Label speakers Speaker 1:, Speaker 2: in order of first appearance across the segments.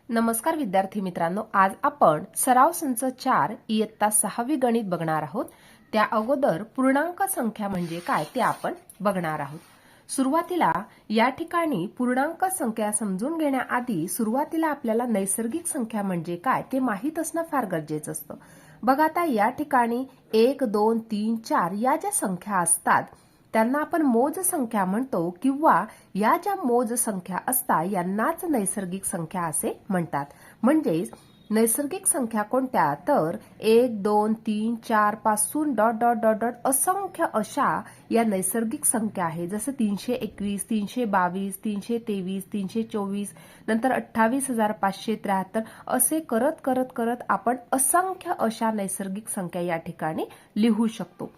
Speaker 1: नमस्कार विद्यार्थी मित्रांनो, आज आपण सराव संच 4 इयत्ता 6वी गणित बघणार आहोत। त्या अगोदर पूर्णांक संख्या म्हणजे काय ते आपण बघणार आहोत। सुरुवातीला या ठिकाणी पूर्णांक संख्या समजून घेण्याआधी सुरुवातीला आपल्याला नैसर्गिक संख्या म्हणजे काय ते माहित असणं फार गरजेचं असतं। बघा आता या ठिकाणी 1 2 3 4 या ज्या संख्या असतात त्यांना आपण मोज संख्या म्हणतो किंवा या ज्या मोज संख्या असतात यांनाच नैसर्गिक संख्या असे म्हणतात। म्हणजे नैसर्गिक संख्या कोणत्या तर 1 2 3 4 पासून डॉट डॉट डॉट डॉट असंख्य अशा या नैसर्गिक संख्या आहेत। जसे 321 322 323 324 नंतर 28,573 असे करत करत करत आपण असंख्य अशा नैसर्गिक संख्या या ठिकाणी लिहू शकतो।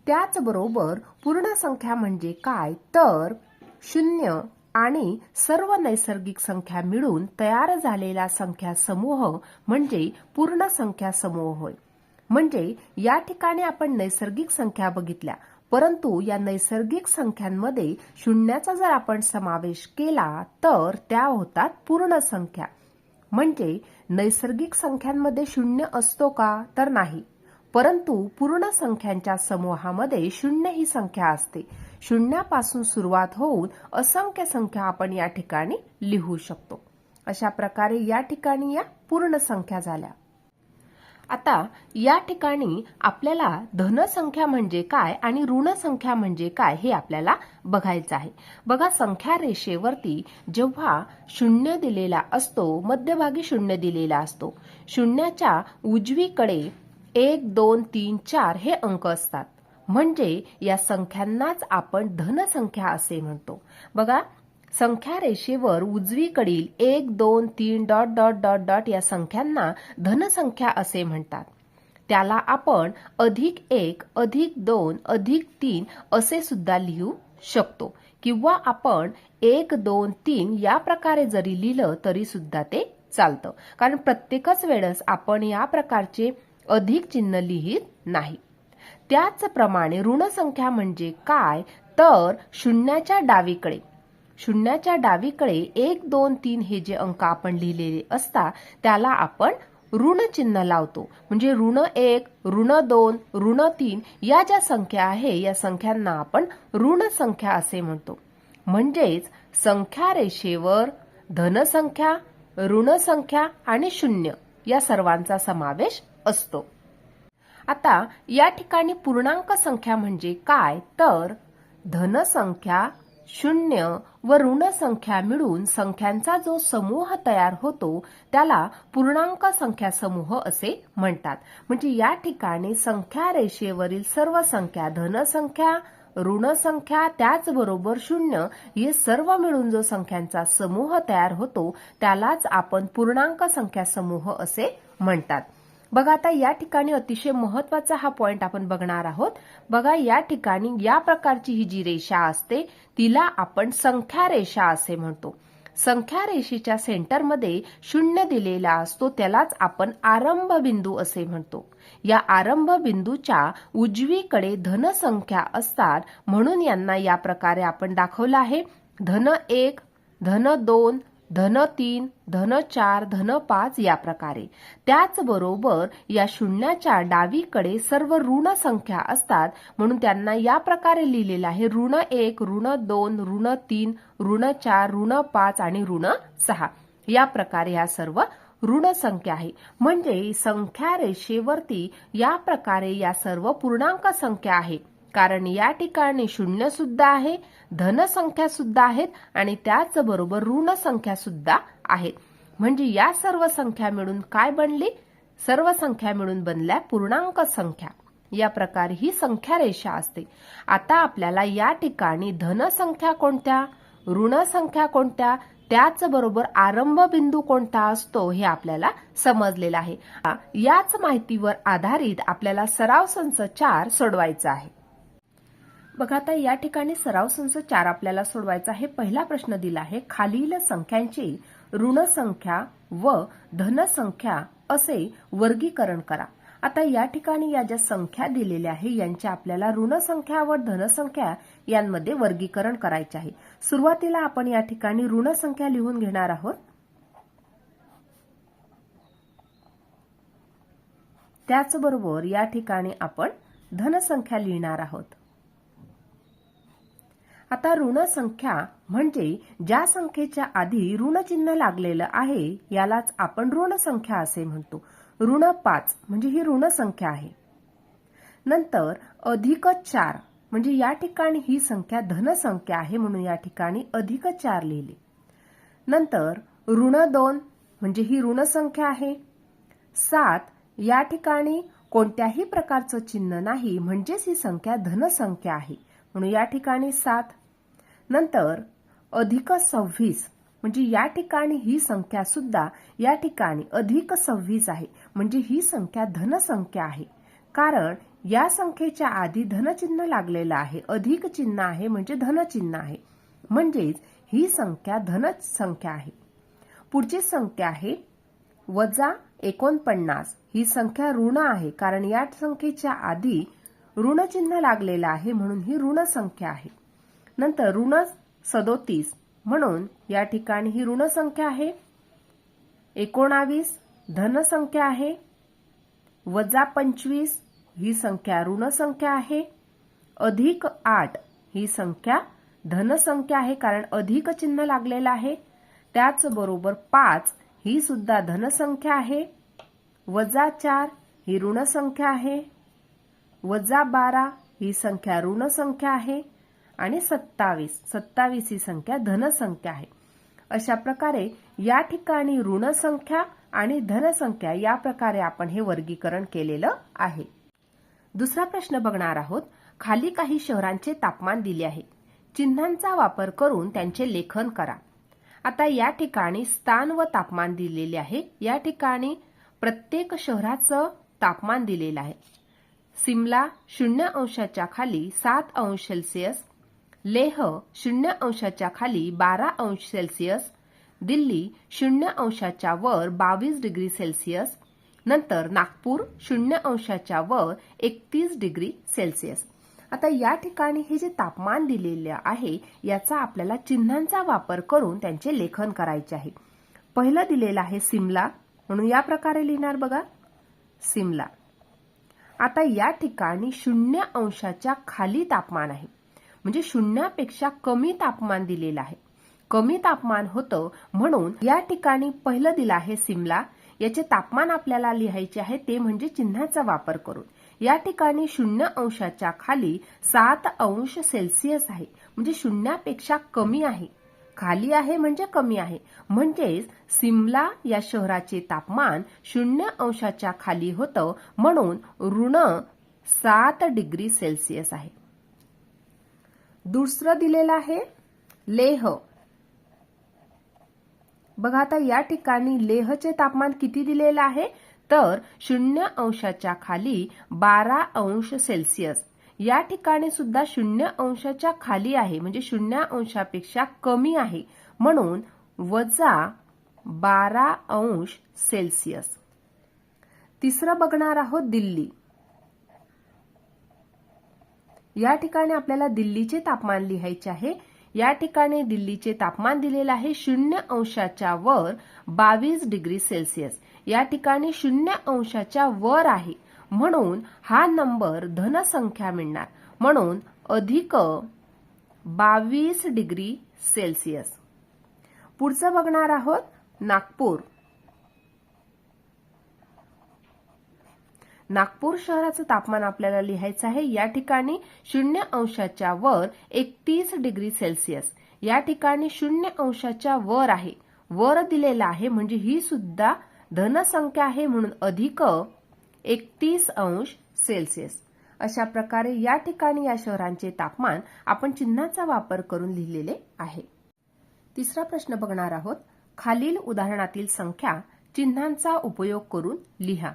Speaker 1: त्याचबरोबर पूर्ण संख्या म्हणजे काय तर शून्य आणि सर्व नैसर्गिक संख्या मिळून तयार झालेला संख्या समूह म्हणजे पूर्ण संख्या समूह होय। म्हणजे या ठिकाणी आपण नैसर्गिक संख्या बघितल्या, परंतु या नैसर्गिक संख्यांमध्ये शून्याचा जर आपण समावेश केला तर त्या होतात पूर्ण संख्या। म्हणजे नैसर्गिक संख्यांमध्ये शून्य असतो का तर नाही, परंतु पूर्ण संख्यांच्या समूहामध्ये शून्य ही संख्या असते। शून्यापासून सुरुवात होऊन असंख्य संख्या आपण या ठिकाणी लिहू शकतो। अशा प्रकारे या ठिकाणी या पूर्ण संख्या झाल्या। आता या ठिकाणी आपल्याला धन संख्या म्हणजे काय आणि ऋण संख्या म्हणजे काय हे आपल्याला बघायचं आहे। बघा संख्या रेषेवरती जेव्हा शून्य दिलेला असतो, मध्यभागी शून्य दिलेला असतो, शून्याच्या उजवीकडे 1 2 3 4 हे अंक असतात। म्हणजे या संख्यांनाच आपण धन संख्या असे म्हणतो। बघा संख्या रेषेवर उजवीकडील 1 2 3 डॉट डॉट डॉट डॉट या संख्यांना धन संख्या असे म्हणतात। त्याला आपण +1 +2 +3 असे सुद्धा लिहू शकतो किंवा आपण 1 2 3 या प्रकारे जरी लिहिलं तरी सुद्धा ते चालतं, कारण प्रत्येकच वेळेस आपण या प्रकारचे अधिक चिन्ह लिहित नाही। त्याचप्रमाणे ऋण संख्या म्हणजे काय तर शून्याच्या डावीकडे 1 2 3 हे जे अंक आपण लिहिलेले असतात त्याला आपण ऋण चिन्ह लावतो। म्हणजे ऋण1 ऋण2 ऋण3 या ज्या संख्या आहे या संख्यांना आपण ऋण संख्या असे म्हणतो। म्हणजेच संख्या रेषेवर धन संख्या, ऋण संख्या आणि शून्य या सर्वांचा समावेश असतो। आता या ठिकाणी पूर्णांक संख्या म्हणजे काय तर धन संख्या, शून्य व ऋण संख्या मिळून संख्यांचा जो समूह तयार होतो त्याला पूर्णांक संख्या समूह असे म्हणतात। म्हणजे या ठिकाणी संख्या रेषेवरील सर्व संख्या धन संख्या, ऋण संख्या त्याचबरोबर शून्य हे सर्व मिळून जो संख्यांचा समूह तयार होतो त्यालाच आपण पूर्णांक संख्या समूह असे म्हणतात। बघा आता या ठिकाणी अतिशय महत्त्वाचा हा पॉइंट आपण बघणार आहोत। बघा या ठिकाणी या प्रकारची ही जी रेषा असते तिला आपण संख्या रेषा असे म्हणतो। संख्या रेषेच्या सेंटरमध्ये शून्य दिलेला असतो त्यालाच आपण आरंभ बिंदू असे म्हणतो। या आरंभ बिंदूच्या उजवीकडे धन संख्या असतात म्हणून यांना या प्रकारे आपण दाखवलं आहे धन1 धन2 धन3 धन4 धन5 या प्रकारे। त्याचबरोबर या शून्याच्या डावीकडे सर्व ऋण संख्या असतात म्हणून त्यांना या प्रकारे लिहिलेलं आहे ऋण1 ऋण2 ऋण3 ऋण4 ऋण5 आणि ऋण6 या प्रकारे या सर्व ऋण संख्या आहे। म्हणजे संख्या रेषेवरती या प्रकारे या सर्व पूर्णांक संख्या आहे, कारण या ठिकाणी शून्य सुद्धा आहे, धन संख्या सुद्धा आहेत आणि त्याचबरोबर ऋण संख्या सुद्धा आहेत। म्हणजे या सर्व संख्या मिळून काय बनली, सर्व संख्या मिळून बनल्या पूर्णांक संख्या। या प्रकारे ही संख्या रेषा असते। आता आपल्याला या ठिकाणी धन संख्या कोणत्या, ऋण संख्या कोणत्या, त्याचबरोबर आरंभ बिंदू कोणता असतो हे आपल्याला समजलेलं आहे। याच माहितीवर आधारित आपल्याला सराव संच 4 सोडवायचा आहे। बघा आता या ठिकाणी सराव संच 4 आपल्याला सोडवायचा आहे। पहिला प्रश्न दिला आहे खालील संख्यांचे ऋण संख्या व धन संख्या असे वर्गीकरण करा। आता या ठिकाणी या ज्या संख्या दिलेल्या आहे यांच्या आपल्याला ऋण संख्या व धन संख्या यांमध्ये वर्गीकरण करायचे आहे। सुरुवातीला आपण या ठिकाणी ऋण संख्या लिहून घेणार आहोत। त्याचबरोबर या ठिकाणी आपण धनसंख्या लिहिणार आहोत. आता ऋण संख्या म्हणजे ज्या संख्येच्या आधी ऋण चिन्ह लागलेलं आहे यालाच आपण ऋण संख्या असे म्हणतो. ऋण 5 म्हणजे ही ऋण संख्या आहे. नंतर अधिक 4 म्हणजे या ठिकाणी ही संख्या धनसंख्या आहे म्हणून या ठिकाणी अधिक 4 लिहिले. नंतर ऋण 2 म्हणजे ही ऋण संख्या आहे. 7 या ठिकाणी कोणत्याही प्रकारचं चिन्ह नाही म्हणजेच ही संख्या धनसंख्या आहे म्हणून या ठिकाणी 7. नंतर अधिक 26 म्हणजे या ठिकाणी ही संख्या सुद्धा या ठिकाणी अधिक 26 आहे म्हणजे ही संख्या धनसंख्या आहे. कारण या संख्येच्या आधी धनचिन्ह लागलेलं आहे, अधिक चिन्ह आहे म्हणजे धनचिन्ह आहे म्हणजेच ही संख्या धनसंख्या आहे. पुढची संख्या आहे वजा 49. ही संख्या ऋण आहे कारण या संख्येच्या आधी ऋण चिन्ह लागलेलं आहे म्हणून ही ऋण संख्या आहे. नंतर ऋण 37 म्हणून या ठिकाणी ही ऋण संख्या आहे. 19 धनसंख्या आहे. वजा 25 ही संख्या ऋण संख्या आहे. अधिक 8 ही संख्या धनसंख्या आहे कारण अधिक चिन्ह लागलेलं आहे. त्याचबरोबर 5 ही सुद्धा धनसंख्या आहे. वजा 4 ही ऋण संख्या आहे. वजा 12 ही संख्या ऋण संख्या आहे. आणि 27 ही संख्या धनसंख्या आहे. अशा प्रकारे या ठिकाणी ऋण संख्या आणि धनसंख्या या प्रकारे आपण हे वर्गीकरण केलेलं आहे. दुसरा प्रश्न बघणार आहोत. खाली काही शहरांचे तापमान दिले आहे. चिन्हांचा वापर करून त्यांचे लेखन करा. आता या ठिकाणी स्थान व तापमान दिलेले आहे. या ठिकाणी प्रत्येक शहराचं तापमान दिलेलं आहे. सिमला 0° खाली 7°C, लेह 0° खाली 12°C, दिल्ली 0° वर 22°C, नंतर नागपूर 0° वर 31°C. आता या ठिकाणी हे जे तापमान दिलेले आहे याचा आपल्याला चिन्हांचा वापर करून त्यांचे लेखन करायचे आहे. पहिलं दिलेलं आहे सिमला म्हणून या प्रकारे लिहिणार बघा सिमला. आता या ठिकाणी 0° खाली तापमान आहे म्हणजे 0पेक्षा कमी तापमान दिलेलं आहे. कमी तापमान होतं म्हणून या ठिकाणी पहिलं दिलं आहे सिमला. याचे तापमान आपल्याला लिहायचे आहे ते म्हणजे चिन्हाचा वापर करून. या ठिकाणी 0° खाली 7°C आहे म्हणजे 0पेक्षा कमी आहे. खाली आहे म्हणजे कमी आहे म्हणजेच सिमला या शहराचे तापमान 0° खाली होतं म्हणून ऋण 7°C आहे. दुसरं दिलेलं आहे लेह. बघा आता या ठिकाणी लेहचे तापमान किती दिलेलं आहे तर 0° खाली 12°C. या ठिकाणी सुद्धा 0° खाली आहे म्हणजे 0° कमी आहे म्हणून वजा 12°C. तिसरं बघणार आहोत दिल्ली. या ठिकाणी आपल्याला दिल्लीचे तापमान लिहायचे आहे. या ठिकाणी दिल्लीचे तापमान दिलेले आहे 0° वर 22°C. या ठिकाणी 0° वर आहे म्हणून हा नंबर धनसंख्या मिळणार म्हणून अधिक 22°C. पुढचं बघणार आहोत नागपूर. नागपूर शहराचं तापमान आपल्याला लिहायचं आहे. या ठिकाणी 0° वर 31°C. या ठिकाणी 0° वर आहे. वर दिलेला आहे म्हणजे ही सुद्धा धनसंख्या आहे म्हणून अधिक 31°C. अशा प्रकारे या ठिकाणी या शहरांचे तापमान आपण चिन्हाचा वापर करून लिहिलेले आहे. तिसरा प्रश्न बघणार आहोत. खालील उदाहरणातील संख्या चिन्हांचा उपयोग करून लिहा.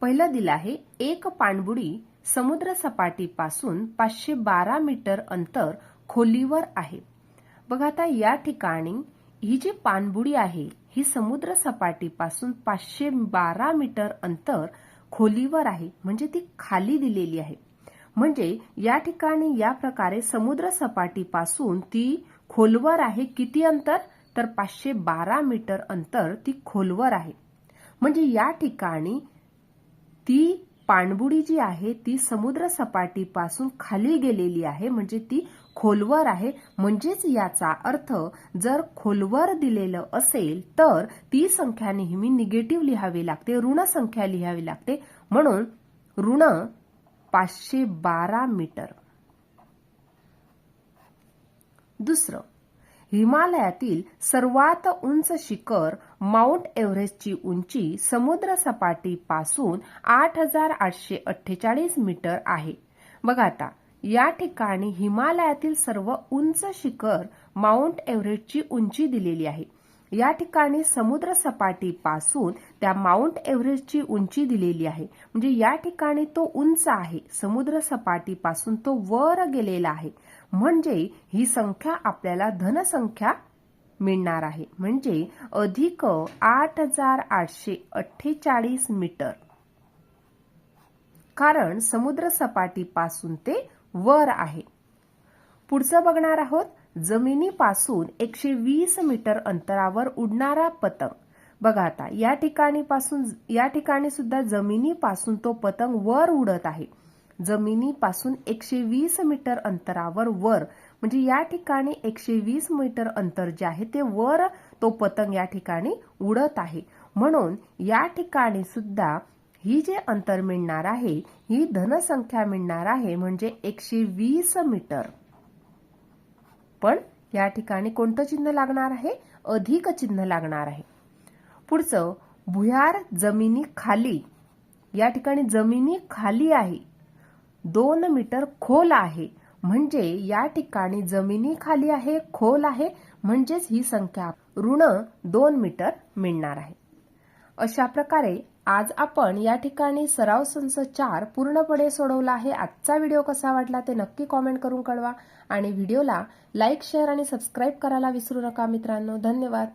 Speaker 1: पहिलं दिलं आहे एक पाणबुडी समुद्र सपाटीपासून 512 मीटर अंतर खोलीवर आहे. बघा आता या ठिकाणी ही जी पाणबुडी आहे ही समुद्र सपाटीपासून 512 मीटर अंतर खोलीवर आहे म्हणजे ती खाली दिलेली आहे. म्हणजे या ठिकाणी या प्रकारे समुद्र सपाटीपासून ती खोलवर आहे. किती अंतर तर 512 मीटर अंतर ती खोलवर आहे. म्हणजे या ठिकाणी ती पाणबुडी जी आहे ती समुद्र सपाटीपासून खाली गेलेली आहे, म्हणजे ती खोलवर आहे. म्हणजेच याचा अर्थ जर खोलवर दिलेलं असेल तर ती संख्या नेहमी निगेटिव्ह लिहावी लागते, ऋण संख्या लिहावी लागते. म्हणून ऋण 512 मीटर. दुसरं, हिमालयातील सर्वात उंच शिखर माउंट एव्हरेस्टची उंची समुद्र सपाटीपासून 8848 मीटर आहे. बघा आता या ठिकाणी हिमालयातील सर्व उंच शिखर माउंट एव्हरेस्टची उंची दिलेली आहे. या ठिकाणी समुद्र सपाटीपासून त्या माउंट एव्हरेस्टची उंची दिलेली आहे. म्हणजे या ठिकाणी तो उंच आहे, समुद्र सपाटीपासून तो वर गेलेला आहे. म्हणजे ही संख्या आपल्याला धनसंख्या मिळणार आहे, म्हणजे अधिक 8848 मीटर. कारण समुद्र सपाटीपासून ते वर आहे. पुढचं बघणार आहोत, जमिनीपासून 120 मीटर अंतरावर उडणारा पतंग. बघा आता या ठिकाणी सुद्धा जमिनीपासून तो पतंग वर उडत आहे. जमिनीपासून 120 मीटर अंतरावर वर, म्हणजे या ठिकाणी 120 मीटर अंतर जे आहे ते वर तो पतंग या ठिकाणी उडत आहे. म्हणून या ठिकाणी सुद्धा ही जे अंतर मिळणार आहे ही धनसंख्या मिळणार आहे, म्हणजे 120 मीटर. पण या ठिकाणी कोणतं चिन्ह लागणार आहे? अधिक चिन्ह लागणार आहे. पुढचं, भुयार जमिनी खाली. या ठिकाणी जमिनी खाली आहे, 2 मीटर खोल आहे. म्हणजे या ठिकाणी जमिनी खाली आहे, खोल आहे, म्हणजेच ही संख्या ऋण 2 मीटर मिळणार आहे. अशा प्रकारे आज आपण या ठिकाणी सराव संच 4 पूर्णपणे सोडवला आहे. आजचा व्हिडिओ कसा वाटला ते नक्की कॉमेंट करून कळवा आणि व्हिडिओला लाईक, शेअर आणि सबस्क्राईब करायला विसरू नका मित्रांनो. धन्यवाद.